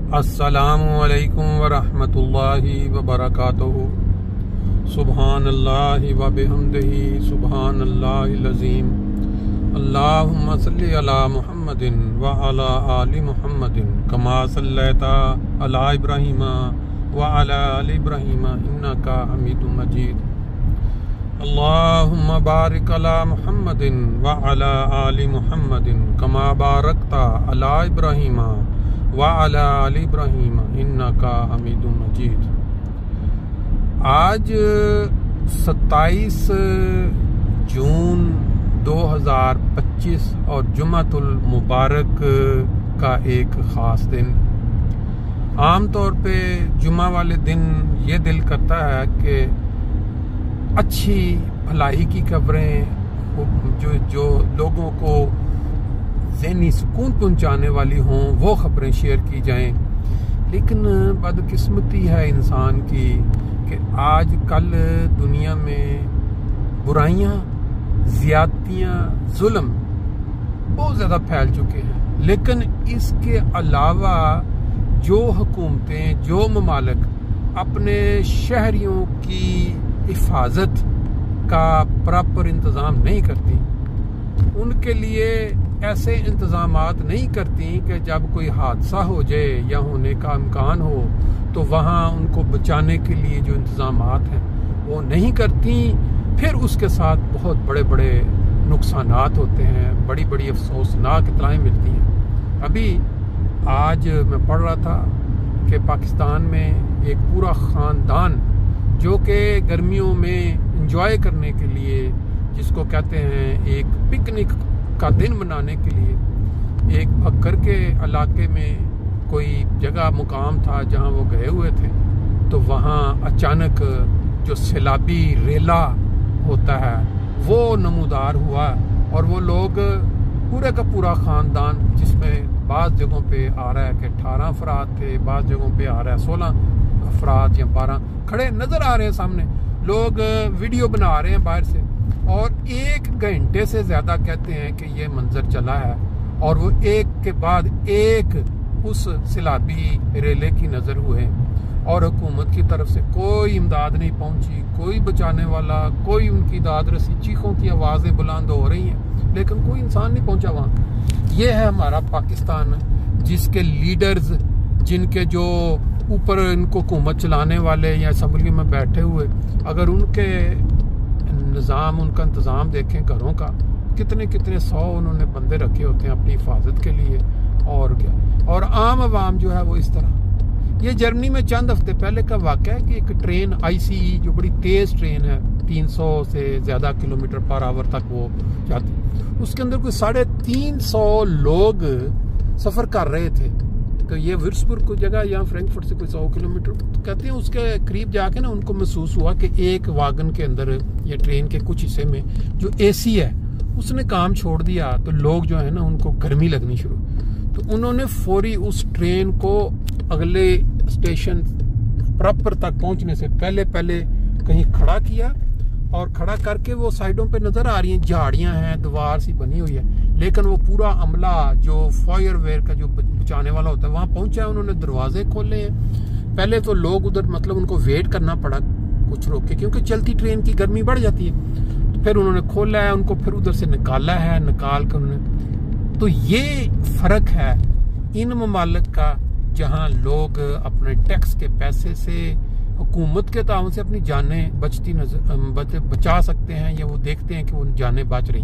अस्सलामुअलैकुम वरहमतुल्लाहि वबरकातुहू। सुब्हानल्लाहि व बिहम्दिही सुब्हानल्लाहिल अज़ीम। अल्लाहुम्मा सल्लि अला मुहम्मदिन व अला आलि मुहम्मदिन कमा सल्लैता अला इब्राहीम व अला आलि इब्राहीम इन्नका हमीदुम मजीद। अल्लाहुम्मा बारिक अला मुहम्मदिन व अला आलि मुहम्मदिन कमा बारकता अला इब्राहीम व अला आलि इब्राहीम इन्नका हमीदुम मजीद। आज 27 जून 2025 और जुमातुल मुबारक का एक ख़ास दिन। आम तौर पे जुमा वाले दिन ये दिल करता है कि अच्छी भलाई की खबरें जो लोगों को ज़हनी सुकून पहुंचाने वाली हों वो खबरें शेयर की जाएं, लेकिन बदकिस्मती है इंसान की कि आज कल दुनिया में बुराइयां, ज़्यादतियां, जुल्म बहुत ज़्यादा फैल चुके हैं। लेकिन इसके अलावा जो हुकूमतें, जो ममालिक अपने शहरियों की हिफाजत का प्रॉपर इंतज़ाम नहीं करती, उनके लिए ऐसे इंतज़ामात नहीं करती कि जब कोई हादसा हो जाए या होने का इम्कान हो तो वहाँ उनको बचाने के लिए जो इंतज़ामात हैं वो नहीं करती। फिर उसके साथ बहुत बड़े बड़े नुकसानात होते हैं, बड़ी बड़ी अफसोसनाक इत्तलाएं मिलती हैं। अभी आज मैं पढ़ रहा था कि पाकिस्तान में एक पूरा ख़ानदान जो कि गर्मियों में इंजॉय करने के लिए, जिसको कहते हैं एक पिकनिक का दिन मनाने के लिए, एक भक्कर के इलाके में कोई जगह मुकाम था जहां वो गए हुए थे, तो वहां अचानक जो सैलाबी रेला होता है वो नमूदार हुआ और वो लोग पूरे का पूरा ख़ानदान, जिसमें बाज़ जगहों पे आ रहा है कि 18 अफराद थे, बाज़ जगहों पे आ रहा है 16 अफराद या 12 खड़े नज़र आ रहे हैं सामने। लोग वीडियो बना रहे हैं बाहर से और 1 घंटे से ज़्यादा कहते हैं कि ये मंजर चला है और वो एक के बाद एक उस सैलाबी रेले की नज़र हुए और हुकूमत की तरफ से कोई इमदाद नहीं पहुंची, कोई बचाने वाला, कोई उनकी दाद रसी, चीखों की आवाज़ें बुलंद हो रही हैं लेकिन कोई इंसान नहीं पहुंचा वहाँ। ये है हमारा पाकिस्तान, जिसके लीडर्स, जिनके जो ऊपर इनको हुकूमत चलाने वाले या असम्बली में बैठे हुए, अगर उनके निज़ाम, उनका इंतज़ाम देखें घरों का, कितने कितने 100 उन्होंने बंदे रखे होते हैं अपनी हिफाजत के लिए और क्या। और आम आवाम जो है वो इस तरह। ये जर्मनी में चंद हफ्ते पहले का वाक़या है कि एक ट्रेन ICE जो बड़ी तेज़ ट्रेन है, 300 से ज़्यादा किलोमीटर पर आवर तक वो जाती, उसके अंदर कोई 350 लोग सफ़र कर रहे थे। तो ये विर्सबुर्ग को जगह यहाँ फ्रैंकफर्ट से कोई 100 किलोमीटर, तो कहते हैं उसके करीब जाके ना उनको महसूस हुआ कि एक वागन के अंदर या ट्रेन के कुछ हिस्से में जो AC है उसने काम छोड़ दिया, तो लोग जो है ना उनको गर्मी लगनी शुरू। तो उन्होंने फौरी उस ट्रेन को अगले स्टेशन प्रॉपर तक पहुंचने से पहले कहीं खड़ा किया और खड़ा करके वो साइडों पे नज़र आ रही हैं झाड़ियां हैं, दीवार सी बनी हुई है, लेकिन वो पूरा अमला जो फायरवेयर का जो बचाने वाला होता है वहाँ पहुंचा है। उन्होंने दरवाजे खोले हैं। पहले तो लोग उधर मतलब उनको वेट करना पड़ा कुछ रोक के, क्योंकि चलती ट्रेन की गर्मी बढ़ जाती है। तो फिर उन्होंने खोला है उनको, फिर उधर से निकाला है, निकाल कर उन्होंने। तो ये फ़र्क है इन ममालिक का जहाँ लोग अपने टैक्स के पैसे से, हुकूमत के ताउन से अपनी जानें बचा सकते हैं, या वो देखते हैं कि वो जानें बच रही।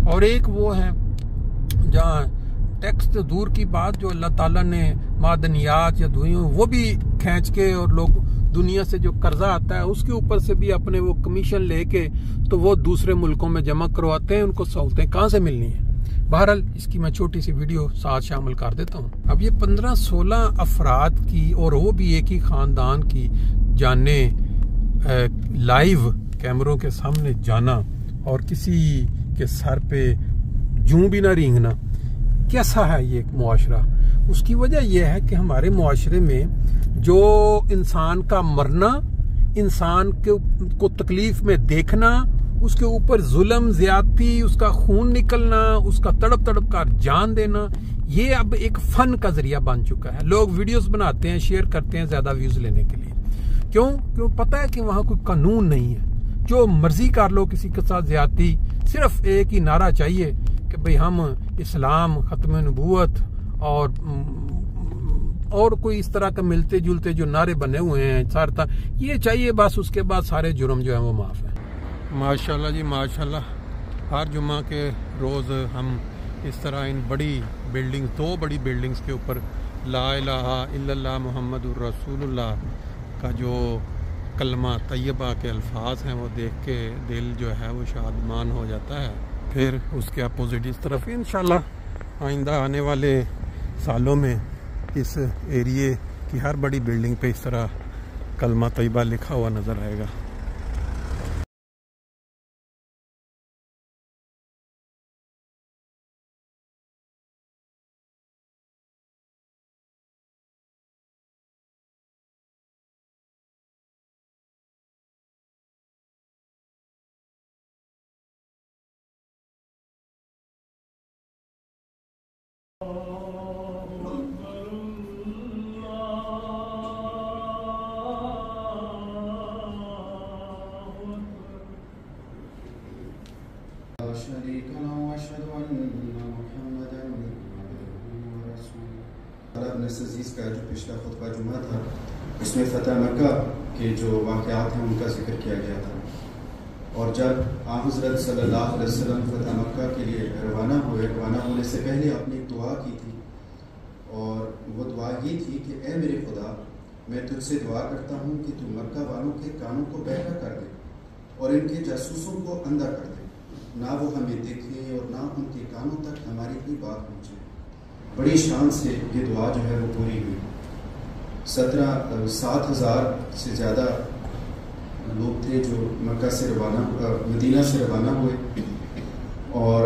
और एक वो है जहाँ टैक्स तो दूर की बात, जो अल्लाह ताला ने मादनियात या दुनिया वो भी खींच के, और लोग दुनिया से जो कर्जा आता है उसके ऊपर से भी अपने वो कमीशन लेके तो वो दूसरे मुल्कों में जमा करवाते हैं। उनको सहूलतें कहाँ से मिलनी है। बहरहाल इसकी मैं छोटी सी वीडियो साथ शामिल कर देता हूँ। अब ये 15-16 अफराद की, और वो भी एक ही ख़ानदान की जाने लाइव कैमरों के सामने जाना और किसी के सर पे जूं भी ना रेंगना, कैसा है ये मुआशरा। उसकी वजह यह है कि हमारे मुआशरे में जो इंसान का मरना, इंसान को तकलीफ में देखना, उसके ऊपर जुल्म, ज्यादती, उसका खून निकलना, उसका तड़प तड़प कर जान देना, ये अब एक फन का जरिया बन चुका है। लोग वीडियोस बनाते हैं, शेयर करते हैं ज्यादा व्यूज लेने के लिए। क्यों पता है कि वहां कोई कानून नहीं है, जो मर्जी कर लो किसी के साथ ज्यादती। सिर्फ एक ही नारा चाहिए कि भाई हम इस्लाम, खत्म नबूवत और कोई इस तरह का मिलते जुलते जो नारे बने हुए हैं सारता, ये चाहिए बस। उसके बाद सारे जुर्म जो है वो माफ है। माशाल्लाह जी माशाल्लाह, हर जुम्मा के रोज़ हम इस तरह इन बड़ी बिल्डिंग्स, 2 बड़ी बिल्डिंग्स के ऊपर ला इलाहा इल्लल्लाह मुहम्मदुर रसूलुल्लाह का जो कलमा तैयबा के अल्फाज हैं वो देख के दिल जो है वो शादमान हो जाता है। फिर उसके अपोजिट इस तरफ इंशाल्लाह आइंदा आने वाले सालों में इस एरिए की हर बड़ी बिल्डिंग पे इस तरह कलमा तैयबा लिखा हुआ नज़र आएगा। अजीज़ का जो पिछला खुतबा जुमा था, इसमें फ़तह मक्का के जो वाक़यात हैं उनका जिक्र किया गया था। और जब हज़रत सल्लल्लाहु अलैहि वसल्लम फ़तह मक्का के लिए रवाना हुए, रवाना होने से पहले अपनी दुआ की थी, और वो दुआ ये थी कि ए मेरे खुदा, मैं तुझसे दुआ करता हूँ कि तू मक्का वालों के कानों को बहरा कर दे और इनके जासूसों को अंधा कर दे, ना वो हमें देखें और ना उनके कानों तक हमारी कोई बात पहुँचे। बड़ी शान से ये दुआ जो है वो पूरी हुई। 7,000 से ज़्यादा लोग थे जो मक्का से रवाना, मदीना से रवाना हुए। और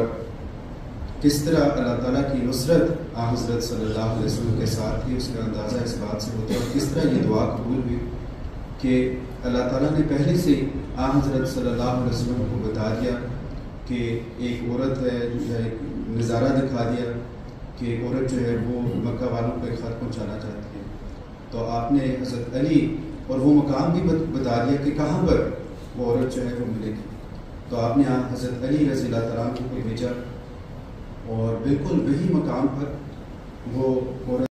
किस तरह अल्लाह ताला की नुसरत हज़रत सल्लल्लाहु अलैहि वसल्लम के साथ थी, उसका अंदाज़ा इस बात से होता है। और किस तरह ये दुआ कबूल हुई कि अल्लाह ताला ने पहले से हज़रत सल्लल्लाहु अलैहि वसल्लम को बता दिया कि एक औरत है, एक नज़ारा दिखा दिया कि औरत जो है वो मक्का वालों को एक ख़त पहुँचाना चाहती है। तो आपने हज़रत अली और वो मकाम भी बता दिया कि कहाँ पर वो औरत जो है वो मिलेगी। तो आपने हज़रत अली रज़ी अल्लाह तआला अन्हु को भेजा और बिल्कुल वही मकाम पर वो औरत